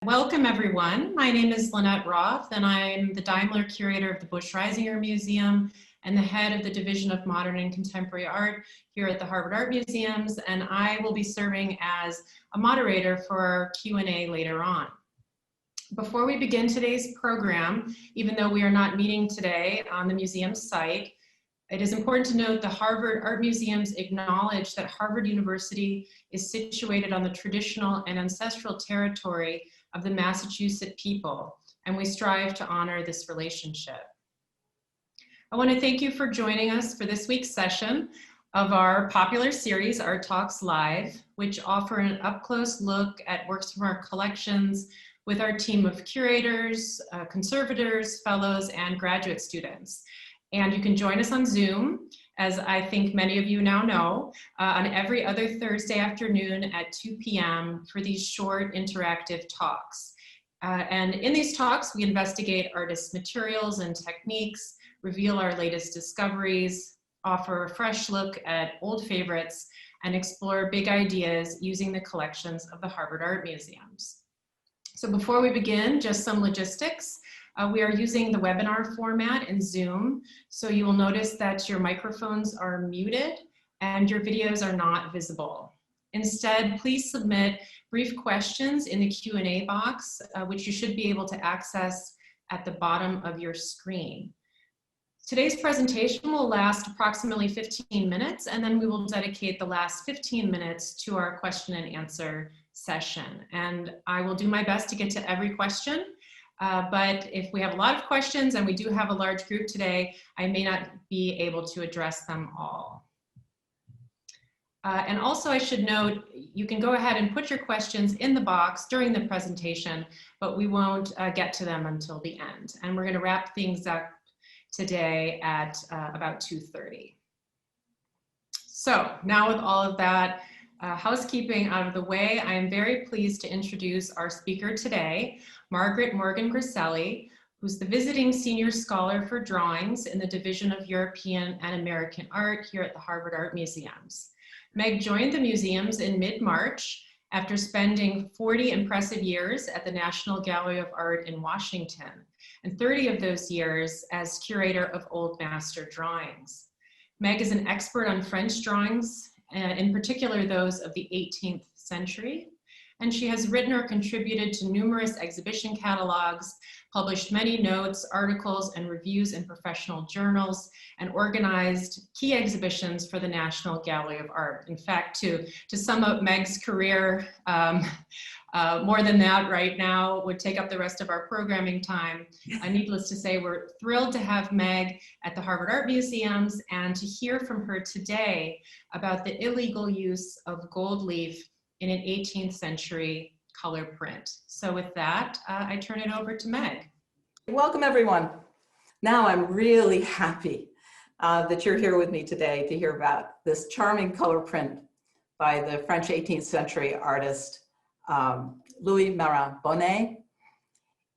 Welcome everyone. My name is Lynette Roth and I'm the Daimler Curator of the Busch-Reisinger Museum and the head of the Division of Modern and Contemporary Art here at the Harvard Art Museums, and I will be serving as a moderator for our Q&A later on. Before we begin today's program, even though we are not meeting today on the museum site, it is important to note the Harvard Art Museums acknowledge that Harvard University is situated on the traditional and ancestral territory of the Massachusetts people, and we strive to honor this relationship. I want to thank you for joining us for this week's session of our popular series, Art Talks Live, which offer an up-close look at works from our collections with our team of curators, conservators, fellows, and graduate students. And you can join us on Zoom, as I think many of you now know, on every other Thursday afternoon at 2 p.m. for these short interactive talks. And in these talks, we investigate artists' materials and techniques, reveal our latest discoveries, offer a fresh look at old favorites, and explore big ideas using the collections of the Harvard Art Museums. So before we begin, just some logistics. We are using the webinar format in Zoom, so you will notice that your microphones are muted and your videos are not visible. Instead, please submit brief questions in the Q&A box, which you should be able to access at the bottom of your screen. Today's presentation will last approximately 15 minutes, and then we will dedicate the last 15 minutes to our question and answer session. And I will do my best to get to every question. But if we have a lot of questions, and we do have a large group today, I may not be able to address them all. And also I should note, you can go ahead and put your questions in the box during the presentation, but we won't get to them until the end. And we're going to wrap things up today at about 2:30. So now with all of that housekeeping out of the way, I am very pleased to introduce our speaker today, Margaret Morgan Grasselli, who's the visiting senior scholar for drawings in the Division of European and American Art here at the Harvard Art Museums. Meg joined the museums in mid-March after spending 40 impressive years at the National Gallery of Art in Washington, and 30 of those years as curator of old master drawings. Meg is an expert on French drawings, in particular those of the 18th century, and she has written or contributed to numerous exhibition catalogs, published many notes, articles, and reviews in professional journals, and organized key exhibitions for the National Gallery of Art. In fact, to sum up Meg's career, more than that right now would take up the rest of our programming time. Needless to say, we're thrilled to have Meg at the Harvard Art Museums and to hear from her today about the illegal use of gold leaf in an 18th century color print. So with that, I turn it over to Meg. Welcome everyone. Now I'm really happy that you're here with me today to hear about this charming color print by the French 18th century artist, Louis-Marin Bonnet.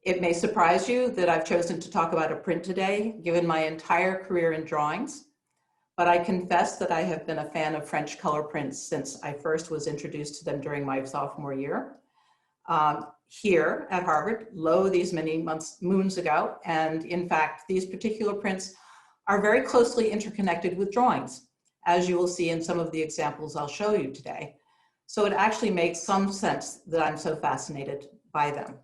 It may surprise you that I've chosen to talk about a print today, given my entire career in drawings, but I confess that I have been a fan of French color prints since I first was introduced to them during my sophomore year. Here at Harvard, these many moons ago, and in fact, these particular prints are very closely interconnected with drawings, as you will see in some of the examples I'll show you today. So it actually makes some sense that I'm so fascinated by them.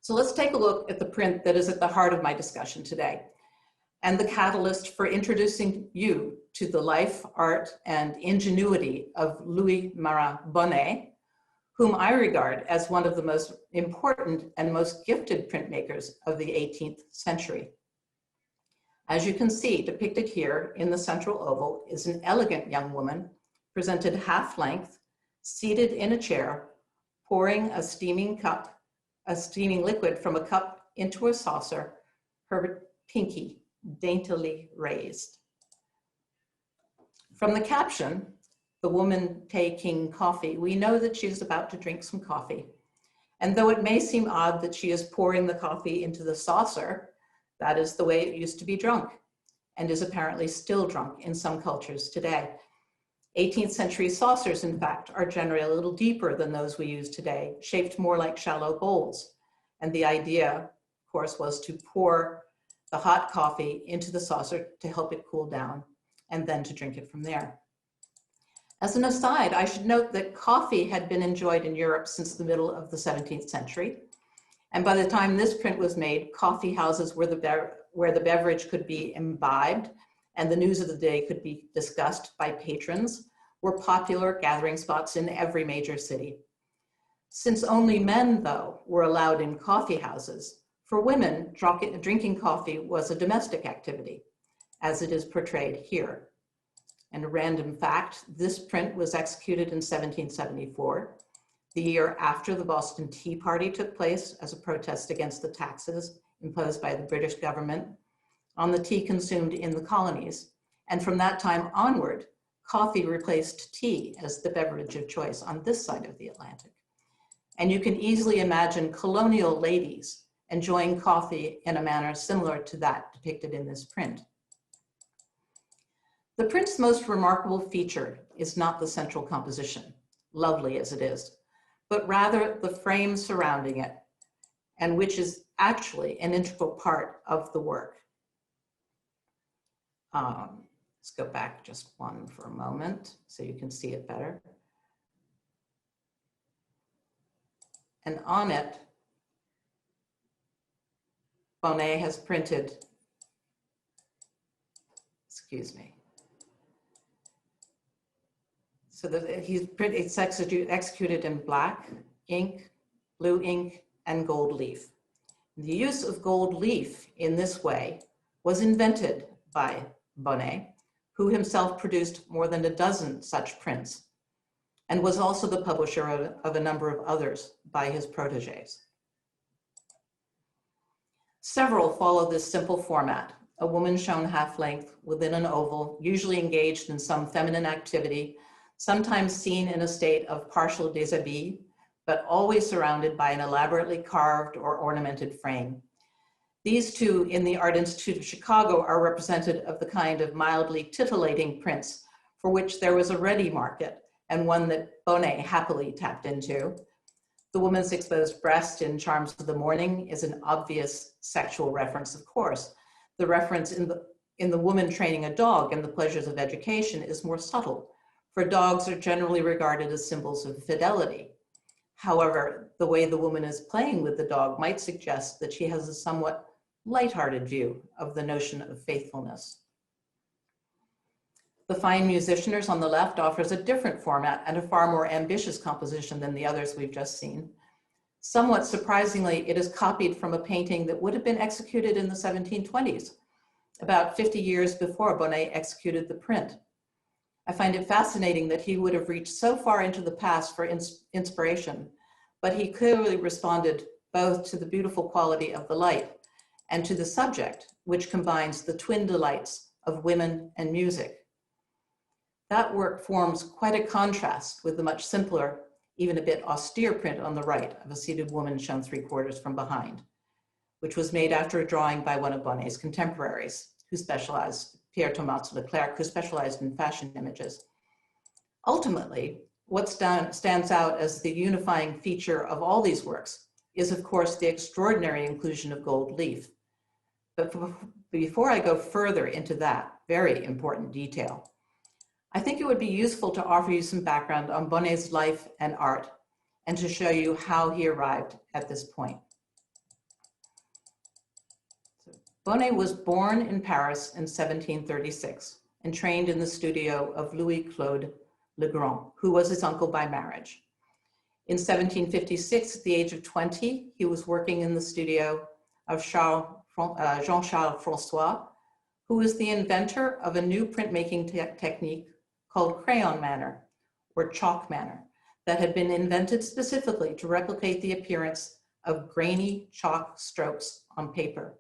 So let's take a look at the print that is at the heart of my discussion today, and the catalyst for introducing you to the life, art, and ingenuity of Louis-Marin Bonnet, whom I regard as one of the most important and most gifted printmakers of the 18th century. As you can see, depicted here in the central oval is an elegant young woman presented half-length, seated in a chair, pouring a steaming liquid from a cup into a saucer, her pinky daintily raised. From the caption, "The woman taking coffee," we know that she's about to drink some coffee. And though it may seem odd that she is pouring the coffee into the saucer, that is the way it used to be drunk, and is apparently still drunk in some cultures today. 18th century saucers, in fact, are generally a little deeper than those we use today, shaped more like shallow bowls. And the idea, of course, was to pour the hot coffee into the saucer to help it cool down, and then to drink it from there. As an aside, I should note that coffee had been enjoyed in Europe since the middle of the 17th century. And by the time this print was made, coffee houses were where the beverage could be imbibed and the news of the day could be discussed by patrons were popular gathering spots in every major city. Since only men, though, were allowed in coffee houses, for women, drinking coffee was a domestic activity, as it is portrayed here. And a random fact, this print was executed in 1774, the year after the Boston Tea Party took place as a protest against the taxes imposed by the British government on the tea consumed in the colonies. And from that time onward, coffee replaced tea as the beverage of choice on this side of the Atlantic. And you can easily imagine colonial ladies enjoying coffee in a manner similar to that depicted in this print. The print's most remarkable feature is not the central composition, lovely as it is, but rather the frame surrounding it, and which is actually an integral part of the work. Let's go back just one for a moment so you can see it better. And on it, Bonnet has printed, excuse me. So that it's executed in black ink, blue ink, and gold leaf. The use of gold leaf in this way was invented by Bonnet, who himself produced more than a dozen such prints, and was also the publisher of a number of others by his protégés. Several follow this simple format, a woman shown half-length within an oval, usually engaged in some feminine activity, sometimes seen in a state of partial déshabille, but always surrounded by an elaborately carved or ornamented frame. These two in the Art Institute of Chicago are representative of the kind of mildly titillating prints for which there was a ready market, and one that Bonnet happily tapped into. The woman's exposed breast in Charms of the Morning is an obvious sexual reference, of course. The reference in the woman training a dog in The Pleasures of Education is more subtle, for dogs are generally regarded as symbols of fidelity. However, the way the woman is playing with the dog might suggest that she has a somewhat lighthearted view of the notion of faithfulness. The Fine Musicianers on the left offers a different format and a far more ambitious composition than the others we've just seen. Somewhat surprisingly, it is copied from a painting that would have been executed in the 1720s, about 50 years before Bonnet executed the print. I find it fascinating that he would have reached so far into the past for inspiration, but he clearly responded both to the beautiful quality of the light and to the subject, which combines the twin delights of women and music. That work forms quite a contrast with the much simpler, even a bit austere print on the right of a seated woman shown 3/4 from behind, which was made after a drawing by one of Bonnet's contemporaries, who specialized, Pierre Thomas Leclerc, who specialized in fashion images. Ultimately, what stands out as the unifying feature of all these works is, of course, the extraordinary inclusion of gold leaf. But before I go further into that very important detail, I think it would be useful to offer you some background on Bonnet's life and art, and to show you how he arrived at this point. Bonnet was born in Paris in 1736 and trained in the studio of Louis-Claude Legrand, who was his uncle by marriage. In 1756, at the age of 20, he was working in the studio of Jean-Charles François, who was the inventor of a new printmaking technique called crayon manner, or chalk manner, that had been invented specifically to replicate the appearance of grainy chalk strokes on paper.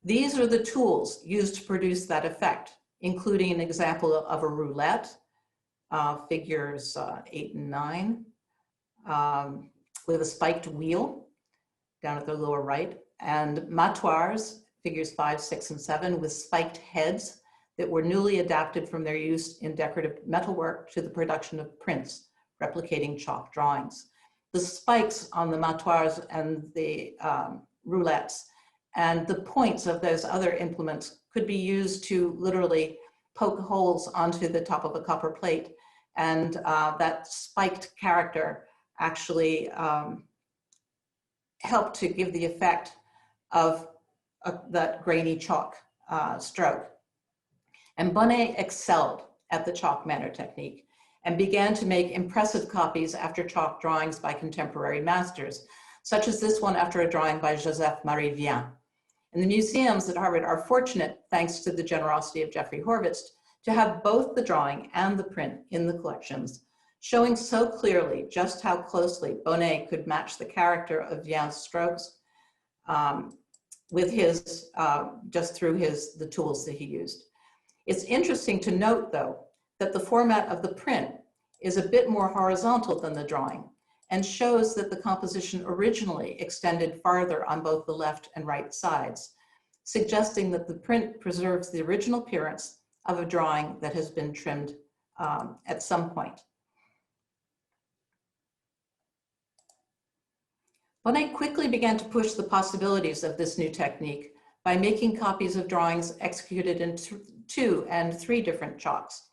These are the tools used to produce that effect, including an example of a roulette, figures 8 and 9, with a spiked wheel down at the lower right, and matoirs, figures 5, 6, and 7, with spiked heads that were newly adapted from their use in decorative metalwork to the production of prints, replicating chalk drawings. The spikes on the matoires and the roulettes and the points of those other implements could be used to literally poke holes onto the top of a copper plate. And that spiked character actually helped to give the effect of that grainy chalk stroke. And Bonnet excelled at the chalk manner technique and began to make impressive copies after chalk drawings by contemporary masters, such as this one after a drawing by Joseph-Marie Vien. And the museums at Harvard are fortunate, thanks to the generosity of Jeffrey Horvitz, to have both the drawing and the print in the collections, showing so clearly just how closely Bonnet could match the character of Vien's strokes with his, just through the tools that he used. It's interesting to note, though, that the format of the print is a bit more horizontal than the drawing and shows that the composition originally extended farther on both the left and right sides, suggesting that the print preserves the original appearance of a drawing that has been trimmed at some point. Bonnet quickly began to push the possibilities of this new technique by making copies of drawings executed in 2 and 3 different chalks.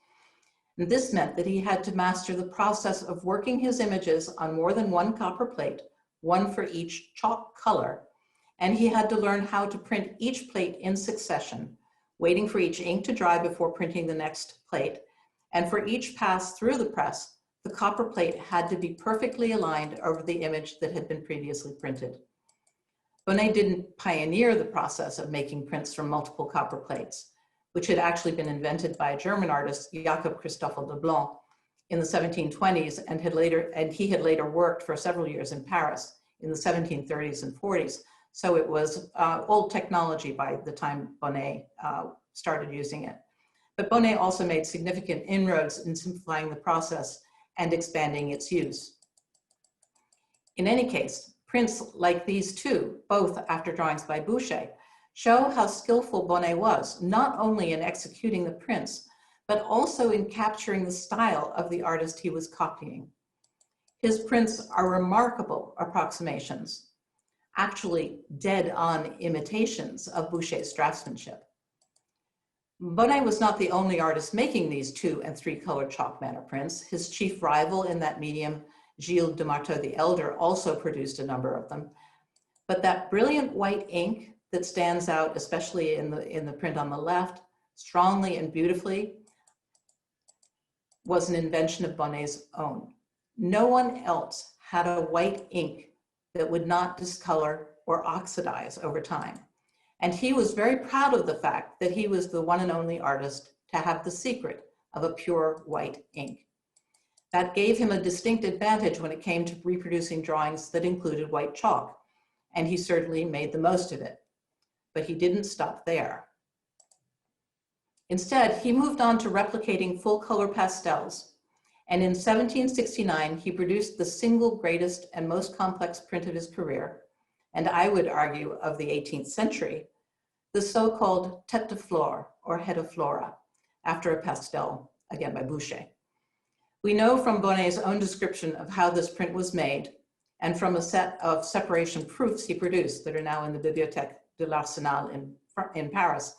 And this meant that he had to master the process of working his images on more than one copper plate, one for each chalk color, and he had to learn how to print each plate in succession, waiting for each ink to dry before printing the next plate, and for each pass through the press, the copper plate had to be perfectly aligned over the image that had been previously printed. Bonnet didn't pioneer the process of making prints from multiple copper plates, which had actually been invented by a German artist, Jacob Christoffel de Blanc, in the 1720s, and he had later worked for several years in Paris in the 1730s and 40s. So it was old technology by the time Bonnet started using it. But Bonnet also made significant inroads in simplifying the process and expanding its use. In any case, prints like these two, both after drawings by Boucher, show how skillful Bonnet was, not only in executing the prints, but also in capturing the style of the artist he was copying. His prints are remarkable approximations, actually dead-on imitations of Boucher's draftsmanship. Bonnet was not the only artist making these 2- and 3-color chalk manner prints. His chief rival in that medium, Gilles de Marteau the Elder, also produced a number of them. But that brilliant white ink that stands out, especially in the print on the left, strongly and beautifully, was an invention of Bonnet's own. No one else had a white ink that would not discolor or oxidize over time. And he was very proud of the fact that he was the one and only artist to have the secret of a pure white ink. That gave him a distinct advantage when it came to reproducing drawings that included white chalk, and he certainly made the most of it. But he didn't stop there. Instead, he moved on to replicating full-color pastels, and in 1769, he produced the single greatest and most complex print of his career, and I would argue of the 18th century, the so-called Tetaflore, or head of flora, after a pastel, again by Boucher. We know from Bonnet's own description of how this print was made, and from a set of separation proofs he produced that are now in the Bibliothèque de l'Arsenal in Paris,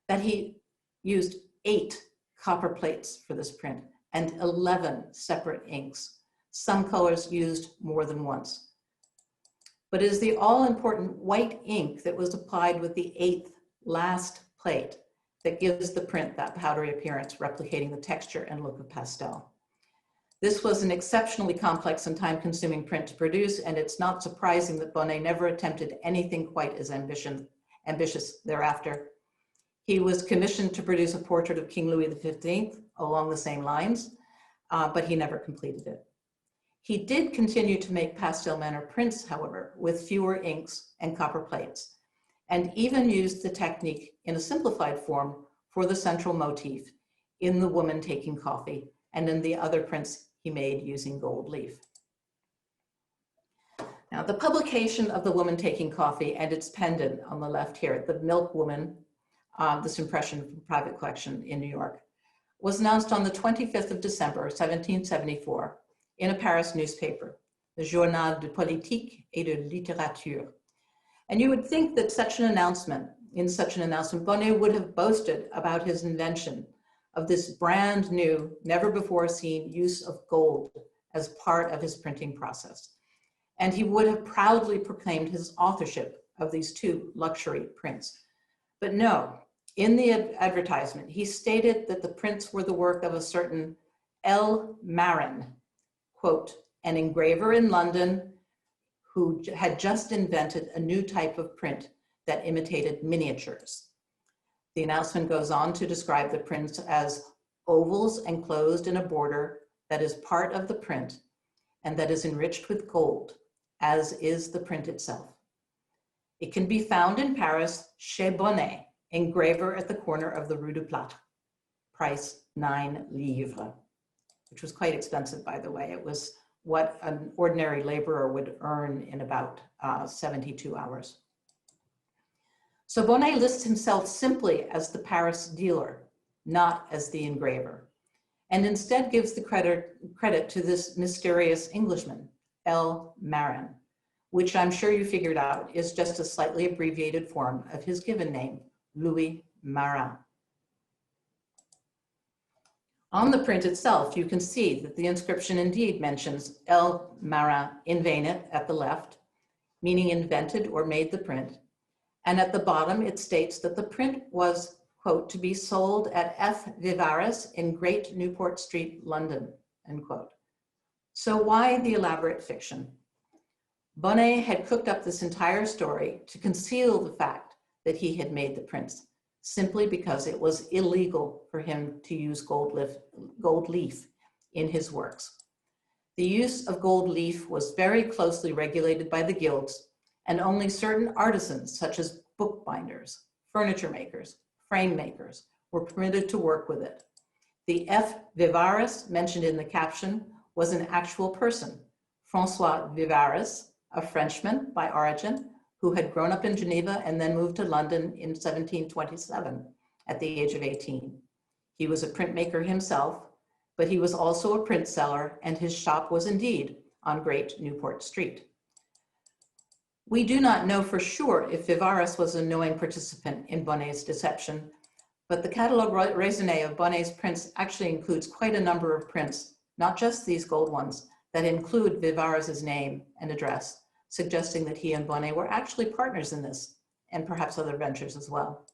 that he used 8 copper plates for this print and 11 separate inks, some colors used more than once. But it is the all-important white ink that was applied with the 8th last plate that gives the print that powdery appearance, replicating the texture and look of pastel. This was an exceptionally complex and time-consuming print to produce, and it's not surprising that Bonnet never attempted anything quite as ambitious thereafter. He was commissioned to produce a portrait of King Louis XV along the same lines, but he never completed it. He did continue to make pastel manner prints, however, with fewer inks and copper plates, and even used the technique in a simplified form for the central motif in The Woman Taking Coffee and in the other prints he made using gold leaf. Now, the publication of The Woman Taking Coffee and its pendant on the left here, The Milk Woman, this impression from private collection in New York, was announced on the 25th of December, 1774, in a Paris newspaper, the Journal de Politique et de Littérature. And you would think that in such an announcement, Bonnet would have boasted about his invention of this brand new, never before seen use of gold as part of his printing process. And he would have proudly proclaimed his authorship of these two luxury prints. But no, in the advertisement, he stated that the prints were the work of a certain Louis-Marin, quote, an engraver in London who had just invented a new type of print that imitated miniatures. The announcement goes on to describe the prints as ovals enclosed in a border that is part of the print and that is enriched with gold, as is the print itself. It can be found in Paris chez Bonnet, engraver at the corner of the Rue du Plâtre. Price 9 livres, which was quite expensive, by the way. It was what an ordinary laborer would earn in about 72 hours. So Bonnet lists himself simply as the Paris dealer, not as the engraver, and instead gives the credit to this mysterious Englishman, Louis-Marin, which I'm sure you figured out is just a slightly abbreviated form of his given name, Louis-Marin. On the print itself, you can see that the inscription indeed mentions Louis-Marin invenit at the left, meaning invented or made the print. And at the bottom, it states that the print was, quote, to be sold at F. Vivaris in Great Newport Street, London, end quote. So why the elaborate fiction? Bonnet had cooked up this entire story to conceal the fact that he had made the prints, simply because it was illegal for him to use gold leaf in his works. The use of gold leaf was very closely regulated by the guilds, and only certain artisans, such as bookbinders, furniture makers, frame makers, were permitted to work with it. The F. Vivaris mentioned in the caption was an actual person, François Vivaris, a Frenchman by origin, who had grown up in Geneva and then moved to London in 1727 at the age of 18. He was a printmaker himself, but he was also a print seller, and his shop was indeed on Great Newport Street. We do not know for sure if Vivaris was a knowing participant in Bonnet's deception, but the catalogue raisonné of Bonnet's prints actually includes quite a number of prints, not just these gold ones, that include Vivaris's name and address, suggesting that he and Bonnet were actually partners in this, and perhaps other ventures as well.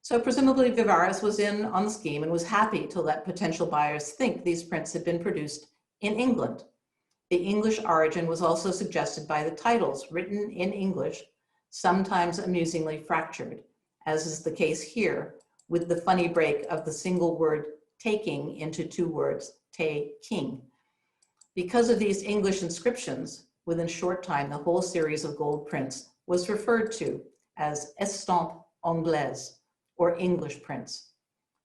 So presumably Vivaris was in on the scheme and was happy to let potential buyers think these prints had been produced in England. The English origin was also suggested by the titles written in English, sometimes amusingly fractured, as is the case here, with the funny break of the single word taking into two words, taking. Because of these English inscriptions, within a short time, the whole series of gold prints was referred to as estampes anglaises, or English prints.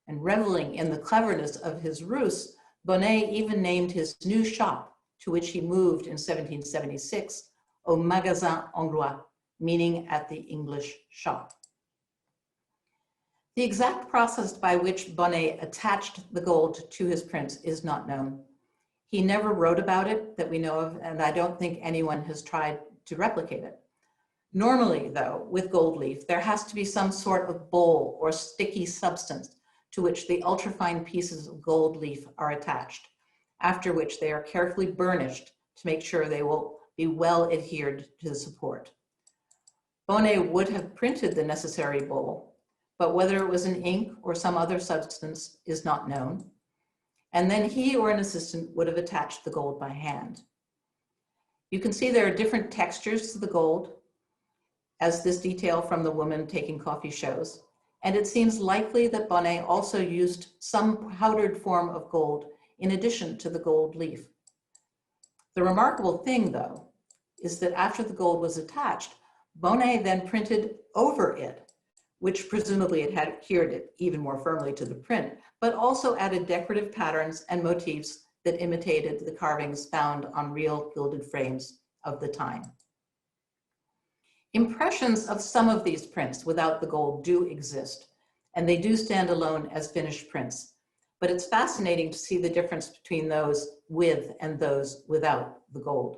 And reveling in the cleverness of his ruse, Bonnet even named his new shop, to which he moved in 1776, au Magasin Anglois, meaning at the English shop. The exact process by which Bonnet attached the gold to his prints is not known. He never wrote about it that we know of, and I don't think anyone has tried to replicate it. Normally, though, with gold leaf, there has to be some sort of bowl or sticky substance to which the ultrafine pieces of gold leaf are attached, after which they are carefully burnished to make sure they will be well adhered to the support. Bonnet would have printed the necessary bowl, but whether it was an ink or some other substance is not known. And then he or an assistant would have attached the gold by hand. You can see there are different textures to the gold, as this detail from the woman taking coffee shows. And it seems likely that Bonnet also used some powdered form of gold in addition to the gold leaf. The remarkable thing, though, is that after the gold was attached, Bonnet then printed over it, which presumably it had adhered it even more firmly to the print, but also added decorative patterns and motifs that imitated the carvings found on real gilded frames of the time. Impressions of some of these prints without the gold do exist, and they do stand alone as finished prints. But it's fascinating to see the difference between those with and those without the gold.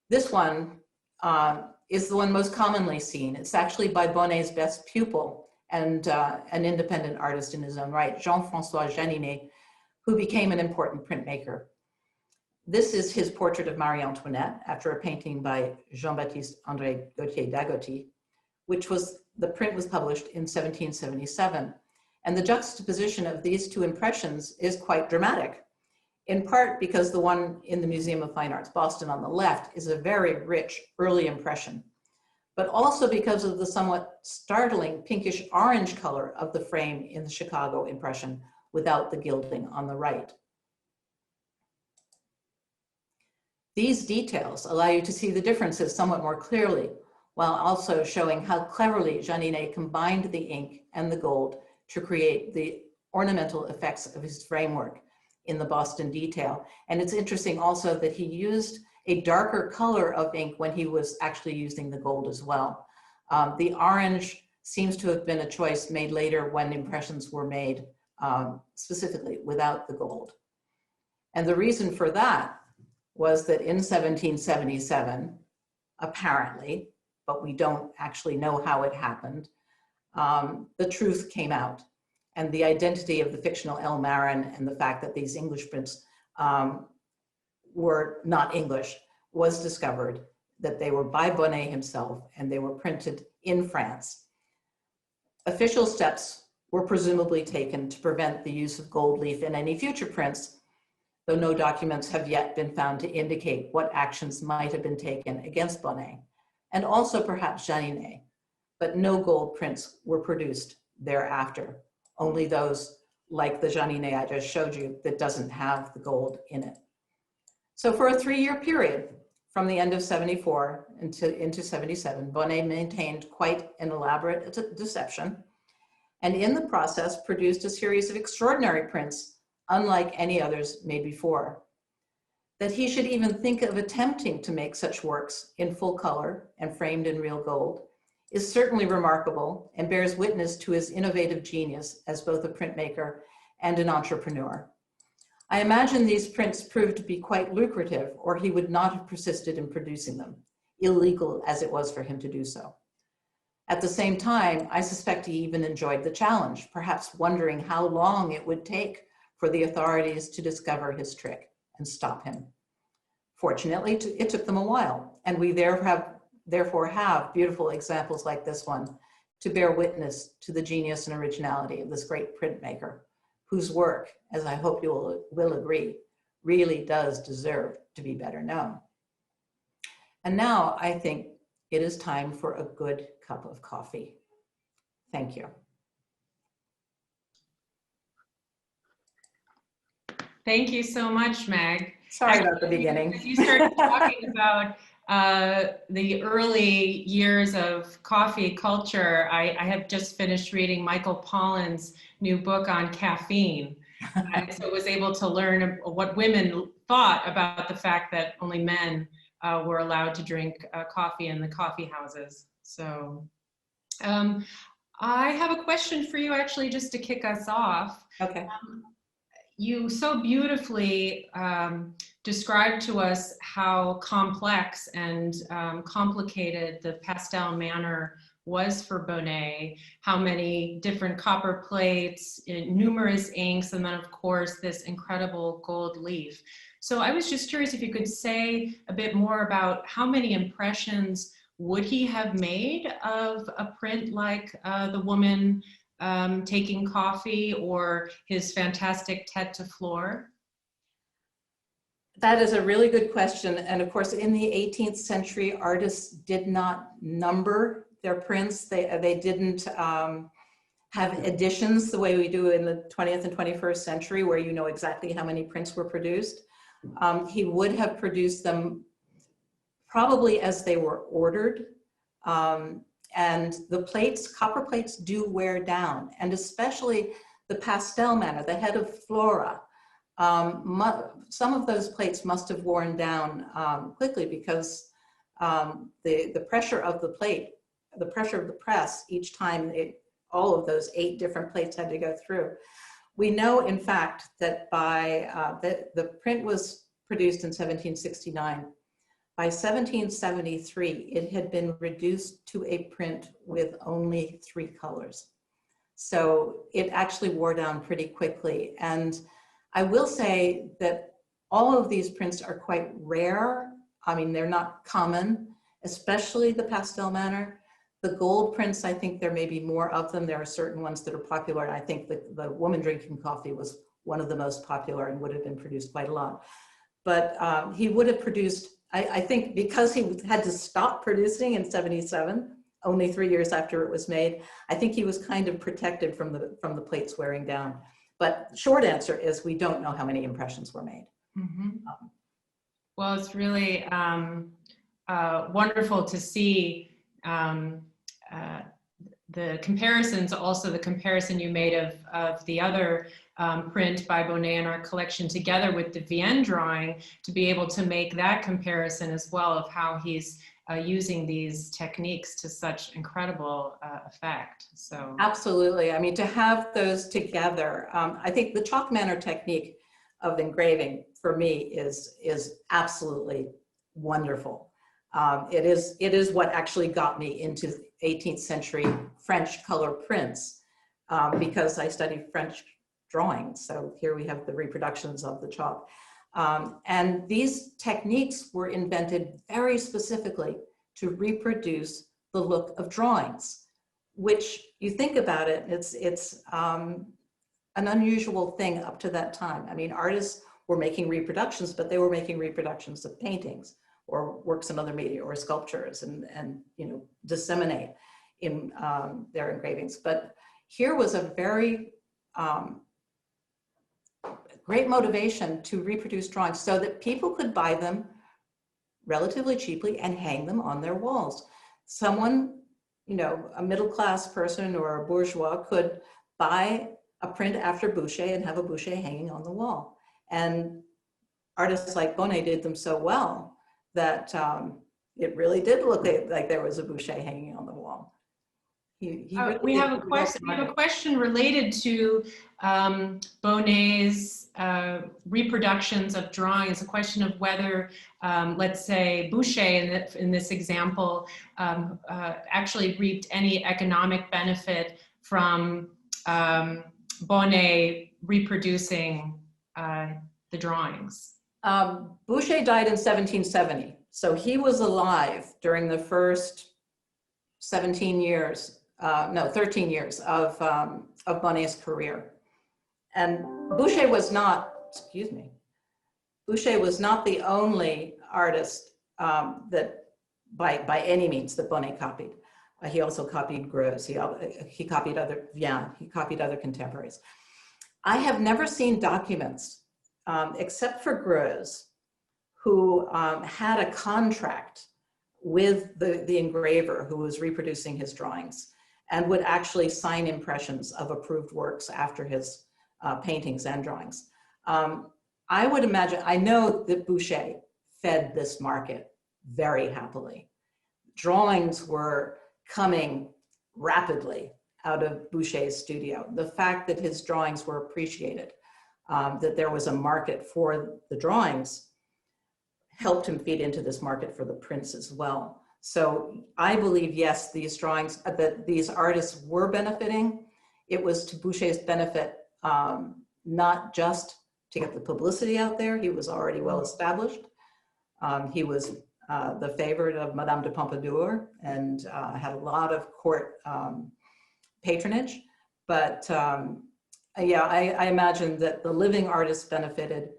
This one is the one most commonly seen. It's actually by Bonnet's best pupil and an independent artist in his own right, Jean-François Janinet, who became an important printmaker. This is his portrait of Marie Antoinette after a painting by Jean-Baptiste André Gauthier d'Agoty, which the print was published in 1777. And the juxtaposition of these two impressions is quite dramatic, in part because the one in the Museum of Fine Arts, Boston, on the left is a very rich early impression, but also because of the somewhat startling pinkish orange color of the frame in the Chicago impression without the gilding on the right. These details allow you to see the differences somewhat more clearly, while also showing how cleverly Janinet combined the ink and the gold to create the ornamental effects of his framework in the Boston detail. And it's interesting also that he used a darker color of ink when he was actually using the gold as well. The orange seems to have been a choice made later when impressions were made specifically without the gold. And the reason for that was that in 1777, apparently, but we don't actually know how it happened, the truth came out. And the identity of the fictional Louis-Marin and the fact that these English prints were not English was discovered, that they were by Bonnet himself and they were printed in France. Official steps were presumably taken to prevent the use of gold leaf in any future prints, though no documents have yet been found to indicate what actions might have been taken against Bonnet, and also perhaps Janinet, but no gold prints were produced thereafter, only those like the Janinet I just showed you that doesn't have the gold in it. So for a 3-year period, from the end of 74 into 77, Bonnet maintained quite an elaborate deception, and in the process produced a series of extraordinary prints unlike any others made before. That he should even think of attempting to make such works in full color and framed in real gold is certainly remarkable and bears witness to his innovative genius as both a printmaker and an entrepreneur. I imagine these prints proved to be quite lucrative, or he would not have persisted in producing them, illegal as it was for him to do so. At the same time, I suspect he even enjoyed the challenge, perhaps wondering how long it would take for the authorities to discover his trick and stop him. Fortunately, it took them a while, and we therefore have beautiful examples like this one to bear witness to the genius and originality of this great printmaker, whose work, as I hope you will agree, really does deserve to be better known. And now I think it is time for a good cup of coffee. Thank you. Thank you so much, Meg. Sorry about the beginning. You started talking about the early years of coffee culture. I have just finished reading Michael Pollan's new book on caffeine. So I was able to learn what women thought about the fact that only men were allowed to drink coffee in the coffee houses. So I have a question for you, actually, just to kick us off. Okay. You so beautifully described to us how complex and complicated the pastel manner was for Bonnet, how many different copper plates, numerous inks, and then of course this incredible gold leaf. So I was just curious if you could say a bit more about how many impressions would he have made of a print like the woman taking coffee, or his fantastic Tetaflore? That is a really good question. And of course, in the 18th century, artists did not number their prints. They didn't have editions the way we do in the 20th and 21st century, where you know exactly how many prints were produced. He would have produced them probably as they were ordered. And the plates, copper plates, do wear down, and especially the pastel manner, the head of flora. Some of those plates must have worn down quickly because the pressure of the plate, the pressure of the press each time it all of those 8 different plates had to go through. We know, in fact, that by the print was produced in 1769. By 1773, it had been reduced to a print with only 3 colors. So it actually wore down pretty quickly. And I will say that all of these prints are quite rare. I mean, they're not common, especially the pastel manner. The gold prints, I think there may be more of them. There are certain ones that are popular. I think the woman drinking coffee was one of the most popular and would have been produced quite a lot. But he would have produced, I think because he had to stop producing in 77, only 3 years after it was made, I think he was kind of protected from the plates wearing down. But short answer is we don't know how many impressions were made. Mm-hmm. Well, it's really wonderful to see the comparisons, also the comparison you made of the other print by Bonnet in our collection together with the Vienne drawing, to be able to make that comparison as well of how he's using these techniques to such incredible effect. So absolutely. I mean, to have those together, I think the chalk manner technique of engraving for me is absolutely wonderful. It is what actually got me into 18th century French color prints, because I studied French drawing. So here we have the reproductions of the chalk. And these techniques were invented very specifically to reproduce the look of drawings, which you think about it, it's an unusual thing up to that time. I mean, artists were making reproductions, but they were making reproductions of paintings or works in other media or sculptures and you know, disseminate in their engravings. But here was a very great motivation to reproduce drawings so that people could buy them relatively cheaply and hang them on their walls. Someone, you know, a middle-class person or a bourgeois could buy a print after Boucher and have a Boucher hanging on the wall. And artists like Bonnet did them so well that it really did look like there was a Boucher hanging on the wall. We have a question related to Bonnet's reproductions of drawings. A question of whether, let's say, Boucher in this example actually reaped any economic benefit from Bonnet reproducing the drawings. Boucher died in 1770, so he was alive during the first 13 years of Bonnet's career. And Boucher was not, Boucher was not the only artist that by any means that Bonnet copied. He also copied Greuze, he copied other Vienne, he copied other contemporaries. I have never seen documents, except for Greuze, who had a contract with the engraver who was reproducing his drawings and would actually sign impressions of approved works after his paintings and drawings. I would imagine, I know that Boucher fed this market very happily. Drawings were coming rapidly out of Boucher's studio. The fact that his drawings were appreciated, that there was a market for the drawings, helped him feed into this market for the prints as well. So I believe, yes, these drawings, that these artists were benefiting. It was to Boucher's benefit, not just to get the publicity out there. He was already well established. He was the favorite of Madame de Pompadour and had a lot of court patronage. But yeah, I imagine that the living artist benefited,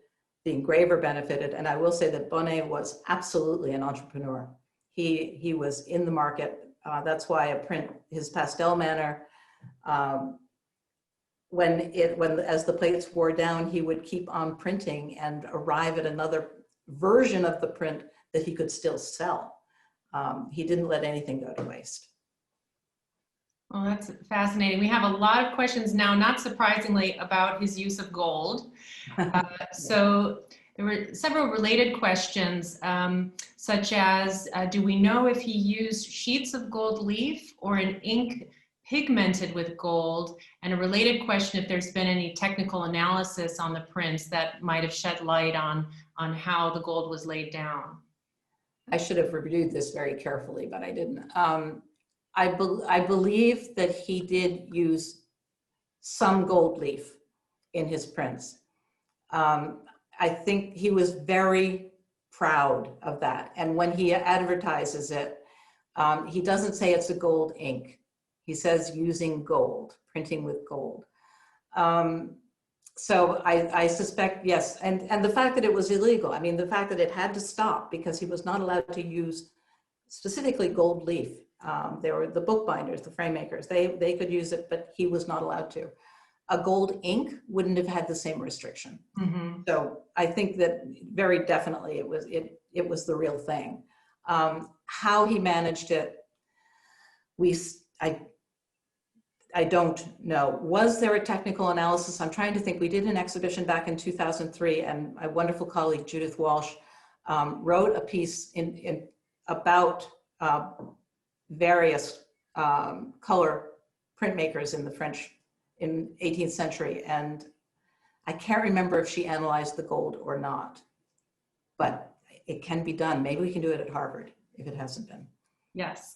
the engraver benefited, and I will say that Bonnet was absolutely an entrepreneur. He was in the market. That's why a print, his pastel manner, as the plates wore down, he would keep on printing and arrive at another version of the print that he could still sell. He didn't let anything go to waste. Well, that's fascinating. We have a lot of questions now, not surprisingly, about his use of gold. So there were several related questions, such as, do we know if he used sheets of gold leaf or an ink pigmented with gold? And a related question, if there's been any technical analysis on the prints that might have shed light on how the gold was laid down. I should have reviewed this very carefully, but I didn't. I believe that he did use some gold leaf in his prints. I think he was very proud of that. And when he advertises it, he doesn't say it's a gold ink. He says using gold, printing with gold. So I suspect, yes. And the fact that it was illegal, I mean, the fact that it had to stop because he was not allowed to use specifically gold leaf. There were the bookbinders, the frame makers, they could use it, but he was not allowed to. A gold ink wouldn't have had the same restriction. Mm-hmm. So I think that very definitely it was the real thing. How he managed it, I don't know. Was there a technical analysis? I'm trying to think. We did an exhibition back in 2003, and my wonderful colleague Judith Walsh wrote a piece about various color printmakers in the French in 18th century, and I can't remember if she analyzed the gold or not, but it can be done. Maybe we can do it at Harvard if it hasn't been. Yes.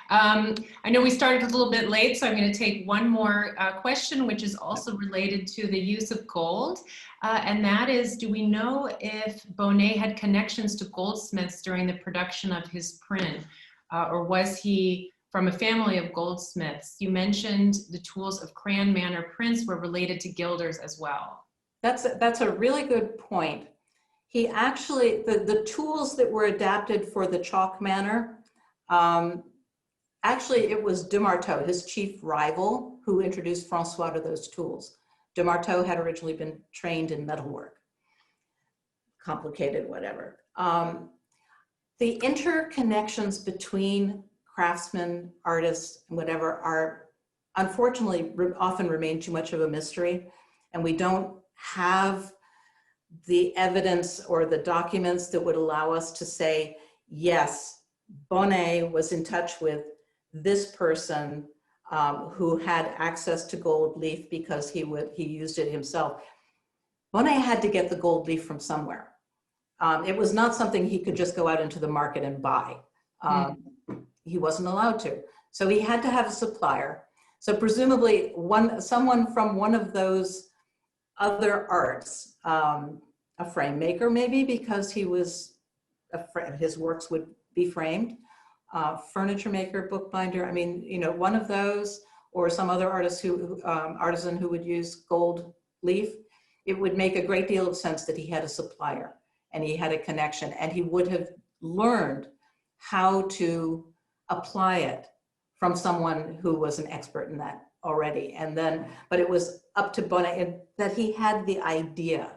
I know we started a little bit late, so I'm going to take one more question, which is also related to the use of gold. And that is, do we know if Bonnet had connections to goldsmiths during the production of his print? Or was he from a family of goldsmiths? You mentioned the tools of crayon manner prints were related to gilders as well. That's a really good point. He actually, the tools that were adapted for the chalk manner, actually it was Dumarteau, his chief rival, who introduced Francois to those tools. Dumarteau had originally been trained in metalwork. Complicated, whatever. The interconnections between craftsmen, artists, and whatever are unfortunately often remain too much of a mystery, and we don't have the evidence or the documents that would allow us to say, yes, Bonnet was in touch with this person who had access to gold leaf because he used it himself. Bonnet had to get the gold leaf from somewhere. It was not something he could just go out into the market and buy. He wasn't allowed to. So he had to have a supplier. So presumably someone from one of those other arts, a frame maker maybe, because he was, his works would be framed, furniture maker, bookbinder, I mean, you know, one of those, or some other artist artisan who would use gold leaf. It would make a great deal of sense that he had a supplier and he had a connection, and he would have learned how to apply it from someone who was an expert in that already. And then, but it was up to Bonnet that he had the idea,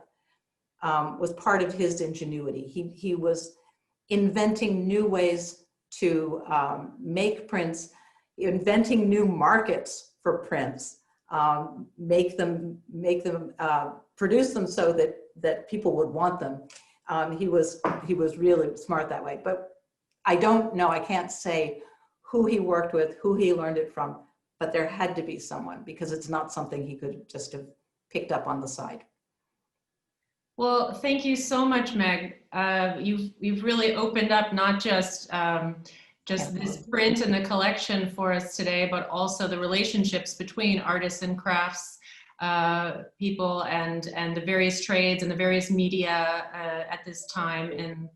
was part of his ingenuity. He was inventing new ways to make prints, inventing new markets for prints, produce them so that people would want them. He was really smart that way. But I don't know, I can't say who he worked with, who he learned it from, but there had to be someone, because it's not something he could just have picked up on the side. Well, thank you so much, Meg. You've really opened up not just this print and the collection for us today, but also the relationships between artists and crafts people and the various trades and the various media at this time in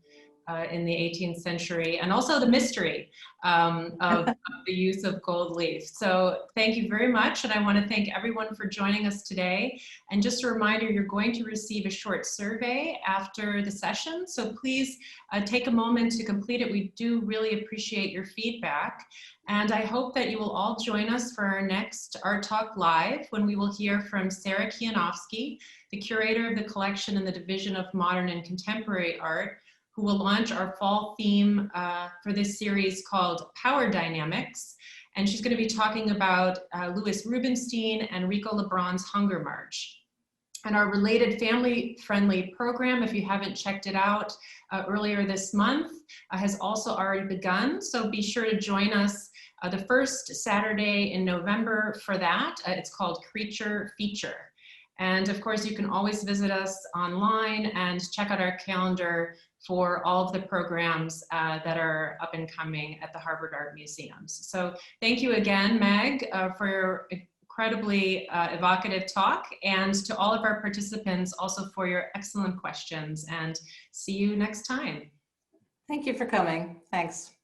the 18th century, and also the mystery of the use of gold leaf. So thank you very much, and I want to thank everyone for joining us today. And just a reminder, you're going to receive a short survey after the session, so please take a moment to complete it. We do really appreciate your feedback, and I hope that you will all join us for our next Art Talk Live, when we will hear from Sarah Kianowski, the curator of the collection in the Division of Modern and Contemporary Art, who will launch our fall theme for this series called Power Dynamics. And she's going to be talking about Louis Rubinstein and Rico Lebrun's Hunger March. And our related family-friendly program, if you haven't checked it out earlier this month, has also already begun. So be sure to join us the first Saturday in November for that. It's called Creature Feature. And of course, you can always visit us online and check out our calendar for all of the programs that are up and coming at the Harvard Art Museums. So thank you again, Meg, for your incredibly evocative talk, and to all of our participants also for your excellent questions, and see you next time. Thank you for coming. Thanks.